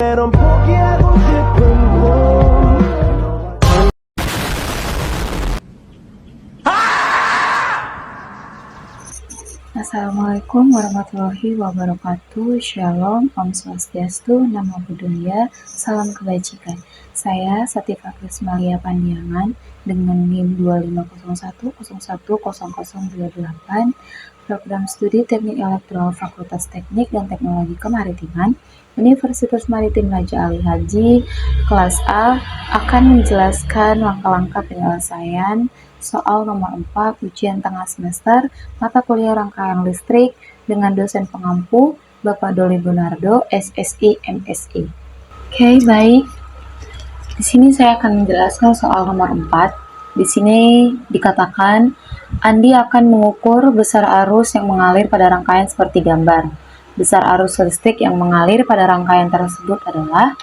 meron pokiago 싶은 곳. Assalamualaikum warahmatullahi wabarakatuh. Shalom, Om Swastiastu, Namo Buddhaya, salam kebajikan. Saya Satifah Krismalia Pandiangan dengan NIM 2501010028, program studi Teknik Elektro Fakultas Teknik dan Teknologi Kemaritiman, Universitas Maritim Raja Ali Haji, kelas A, akan menjelaskan langkah-langkah penyelesaian soal nomor 4 ujian tengah semester mata kuliah rangkaian listrik dengan dosen pengampu Bapak Doli Bonardo, SSI, MSI. Oke, baik. Di sini saya akan menjelaskan soal nomor 4. Di sini dikatakan Andi akan mengukur besar arus yang mengalir pada rangkaian seperti gambar. Besar arus listrik yang mengalir pada rangkaian tersebut adalah,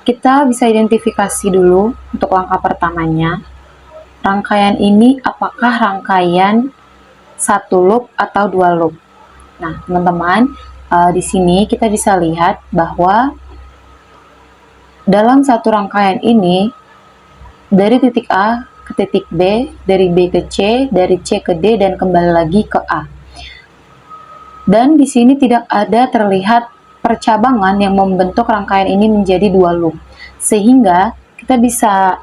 kita bisa identifikasi dulu untuk langkah pertamanya. Rangkaian ini apakah rangkaian satu loop atau dua loop? Nah, teman-teman, di sini kita bisa lihat bahwa dalam satu rangkaian ini dari titik A ke titik B, dari B ke C, dari C ke D, dan kembali lagi ke A. Dan di sini tidak ada terlihat percabangan yang membentuk rangkaian ini menjadi dua loop. Sehingga kita bisa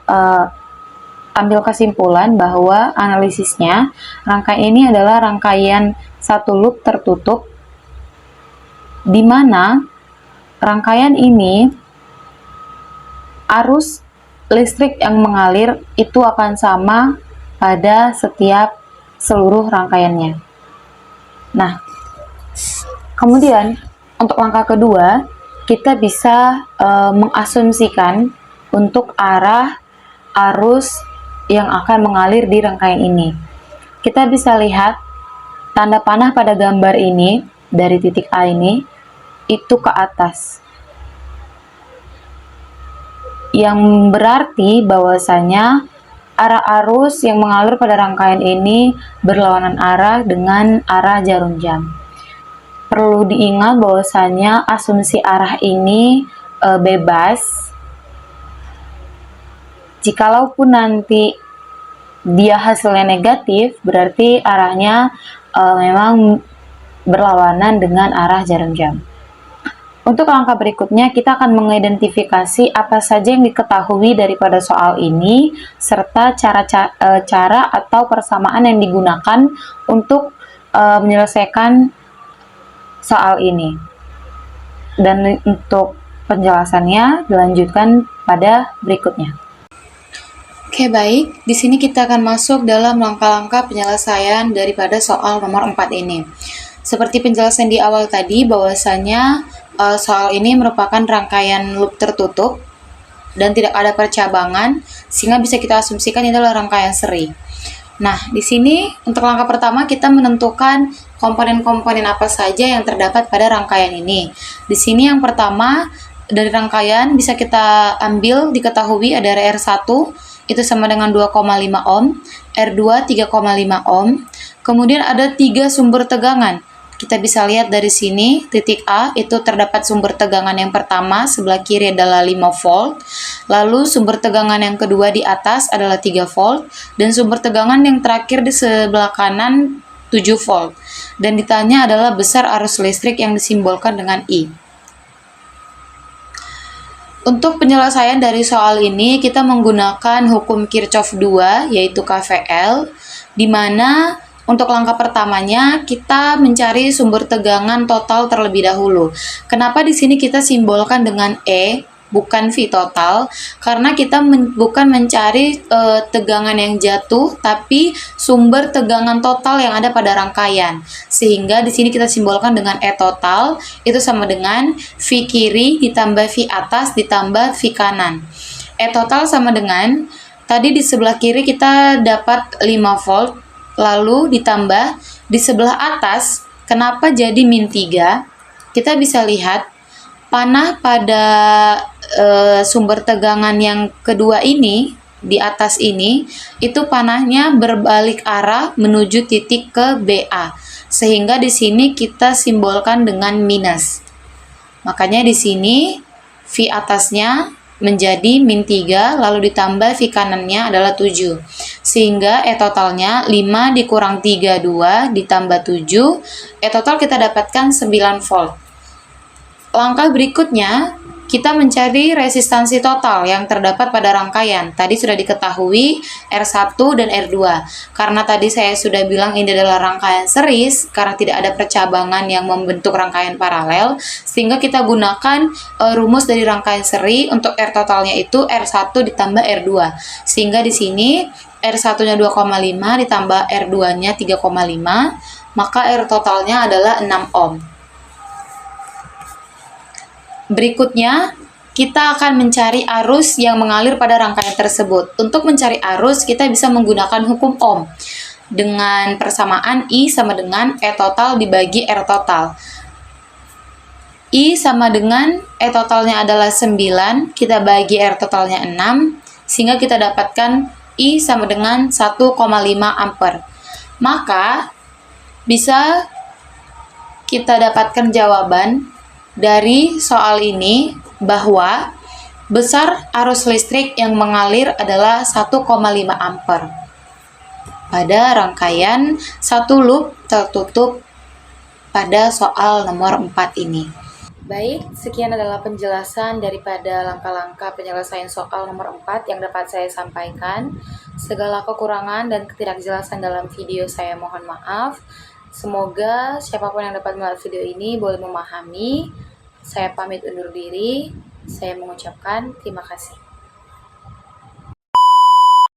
ambil kesimpulan bahwa analisisnya rangkaian ini adalah rangkaian satu loop tertutup, di mana rangkaian ini arus listrik yang mengalir itu akan sama pada setiap seluruh rangkaiannya. Nah, kemudian untuk langkah kedua kita bisa mengasumsikan untuk arah arus yang akan mengalir di rangkaian ini. Kita bisa lihat tanda panah pada gambar ini dari titik A ini itu ke atas, yang berarti bahwasanya arah arus yang mengalir pada rangkaian ini berlawanan arah dengan arah jarum jam. Perlu diingat bahwasanya asumsi arah ini bebas. Jikalaupun nanti dia hasilnya negatif, berarti arahnya memang berlawanan dengan arah jarum jam. Untuk langkah berikutnya, kita akan mengidentifikasi apa saja yang diketahui daripada soal ini, serta cara atau persamaan yang digunakan untuk menyelesaikan soal ini. Dan untuk penjelasannya dilanjutkan pada berikutnya. Oke, baik. Di sini kita akan masuk dalam langkah-langkah penyelesaian daripada soal nomor 4 ini. Seperti penjelasan di awal tadi, bahwasanya soal ini merupakan rangkaian loop tertutup dan tidak ada percabangan, sehingga bisa kita asumsikan ini adalah rangkaian seri. Nah, di sini untuk langkah pertama kita menentukan komponen-komponen apa saja yang terdapat pada rangkaian ini. Di sini yang pertama dari rangkaian bisa kita ambil diketahui ada R1 itu sama dengan 2,5 ohm, R2 3,5 ohm. Kemudian ada 3 sumber tegangan. Kita bisa lihat dari sini, titik A itu terdapat sumber tegangan yang pertama, sebelah kiri adalah 5 volt. Lalu sumber tegangan yang kedua di atas adalah 3 volt. Dan sumber tegangan yang terakhir di sebelah kanan 7 volt. Dan ditanya adalah besar arus listrik yang disimbolkan dengan I. Untuk penyelesaian dari soal ini, kita menggunakan hukum Kirchhoff 2, yaitu KVL, di mana untuk langkah pertamanya kita mencari sumber tegangan total terlebih dahulu. Kenapa di sini kita simbolkan dengan E, bukan V total? Karena kita bukan mencari tegangan yang jatuh, tapi sumber tegangan total yang ada pada rangkaian. Sehingga di sini kita simbolkan dengan E total, itu sama dengan V kiri ditambah V atas ditambah V kanan. E total sama dengan, tadi di sebelah kiri kita dapat 5 volt, lalu ditambah di sebelah atas, kenapa jadi -3? Kita bisa lihat panah pada sumber tegangan yang kedua ini, di atas ini, itu panahnya berbalik arah menuju titik ke BA. Sehingga di sini kita simbolkan dengan minus. Makanya di sini V atasnya menjadi min 3, lalu ditambah V kanannya adalah 7. Sehingga E totalnya 5 dikurang 3, 2, ditambah 7. E total kita dapatkan 9 volt. Langkah berikutnya, kita mencari resistansi total yang terdapat pada rangkaian. Tadi sudah diketahui R1 dan R2. Karena tadi saya sudah bilang ini adalah rangkaian series, karena tidak ada percabangan yang membentuk rangkaian paralel, sehingga kita gunakan rumus dari rangkaian seri untuk R totalnya itu R1 ditambah R2. Sehingga di sini R1-nya 2,5 ditambah R2-nya 3,5, maka R totalnya adalah 6 ohm. Berikutnya, kita akan mencari arus yang mengalir pada rangkaian tersebut. Untuk mencari arus, kita bisa menggunakan hukum Ohm dengan persamaan I sama dengan E total dibagi R total. I sama dengan E totalnya adalah 9, kita bagi R totalnya 6, sehingga kita dapatkan I sama dengan 1,5 ampere. Maka, bisa kita dapatkan jawaban dari soal ini bahwa besar arus listrik yang mengalir adalah 1,5 ampere pada rangkaian satu loop tertutup pada soal nomor 4 ini. Baik, sekian adalah penjelasan daripada langkah-langkah penyelesaian soal nomor 4 yang dapat saya sampaikan. Segala kekurangan dan ketidakjelasan dalam video saya mohon maaf. Semoga siapapun yang dapat melihat video ini boleh memahami. Saya pamit undur diri. Saya mengucapkan terima kasih.